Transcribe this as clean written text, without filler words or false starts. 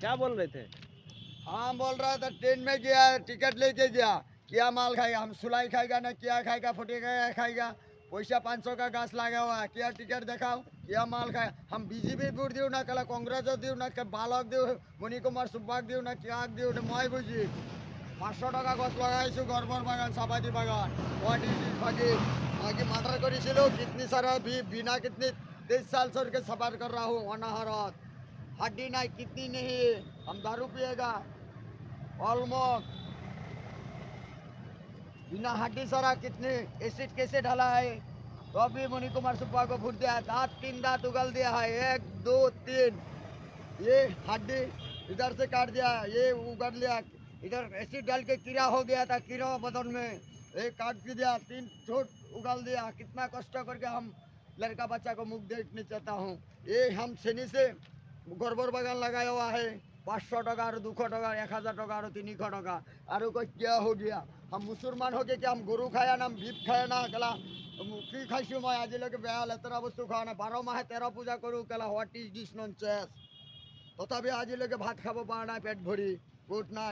क्या बोल रहे थे? हाँ बोल रहा था ट्रेन में गया टिकट लेके गया क्या माल खाएगा हम सुलाई खाएगा ना क्या खाएगा फुटेगा खाएगा पैसा 500 का घास लगा हुआ है क्या टिकट दिखाओ क्या माल खाए हम बीजेपी ভোট দিও না কেলা কংগ্রেসও দিও না বালক দিও মণিকুমার সুব্বাক দিও না কিয়াক দিও মই বুঝি 500 টাকা গছ লাগাইছো গর্বর বাগান সাবাদি বাগান बाकी बाकी मर्डर করেছিল कितनी सारा भी बिना कितनी 23 साल से उनके सफर कर रहा हूँ अनाहरत हड्डी नहीं कितनी नहीं हम दारू पिएगा ऑलमोस्ट बिना हड्डी सारा कितने एसिड कैसे डाला है तो अभी मुनि कुमार सुब्बा को भूट दिया दांत 3 दांत उगल दिया है 1 2 3 ये हड्डी इधर से काट दिया ये उगल लिया इधर एसिड डाल के कीड़ा हो गया था कीड़ा बदन में एक काट के दिया 3 छोट उगल दिया कितना कष्ट करके हम लड़का बच्चा को मुख देखने चाहता हूँ ये हम सेनी से गड़बड़ बागान लगाया हुआ है 500 টাকা और 200 টাকা 1000 টাকা और 300 টাকা और कोई क्या हो गया हम मुसलमान हो गए कि हम गरु खाया ना बीफ खाया ना कला की खाइसु मैं आज लोग बेहाल तेरा वस्तु खाओ ना 12 माहे 13 पूजा करूँ कला व्हाट इज दिस नॉनसेंस तथापि आज लोग भात खाब पारा ना पेट भरी पेट ना